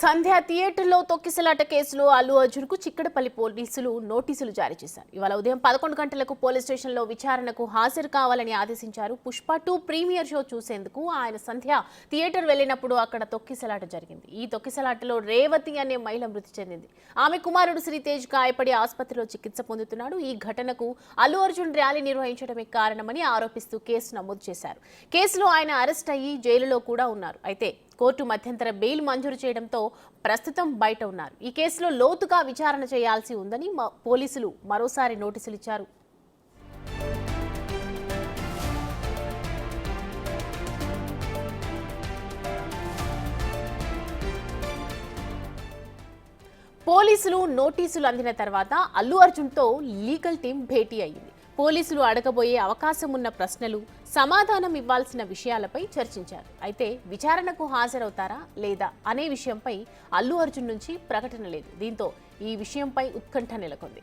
సంధ్య థియేటర్లో తొక్కిసలాట కేసులో అల్లు అర్జున్ కు చిక్కడపల్లి పోలీసులు నోటీసులు జారీ చేశారు. ఇవాళ ఉదయం 11 గంటలకు పోలీస్ స్టేషన్లో విచారణకు హాజరు కావాలని ఆదేశించారు. పుష్ప 2 ప్రీమియర్ షో చూసేందుకు ఆయన సంధ్య థియేటర్ వెళ్లినప్పుడు అక్కడ తొక్కిసలాట జరిగింది. ఈ తొక్కిసలాటలో రేవతి అనే మహిళ మృతి చెందింది. ఆమె కుమారుడు శ్రీతేజ్ గాయపడి ఆసుపత్రిలో చికిత్స పొందుతున్నాడు. ఈ ఘటనకు అల్లు అర్జున్ ర్యాలీ నిర్వహించడమే కారణమని ఆరోపిస్తూ కేసు నమోదు చేశారు. కేసులో ఆయన అరెస్ట్ అయ్యి జైలులో కూడా ఉన్నారు. అయితే కోర్టు మధ్యంతర బెయిల్ మంజూరు చేయడంతో ప్రస్తుతం బయట ఉన్నారు. ఈ కేసులో లోతుగా విచారణ చేయాల్సి ఉందని పోలీసులు మరోసారి నోటీసులు ఇచ్చారు. పోలీసులు నోటీసులు అందిన తర్వాత అల్లు అర్జున్తో లీగల్ టీం భేటీ అయ్యింది. పోలీసులు అడగబోయే అవకాశం ఉన్న ప్రశ్నలు, సమాధానం ఇవ్వాల్సిన విషయాలపై చర్చించారు. అయితే విచారణకు హాజరవుతారా లేదా అనే విషయంపై అల్లు అర్జున్ నుంచి ప్రకటన లేదు. దీంతో ఈ విషయంపై ఉత్కంఠ నెలకొంది.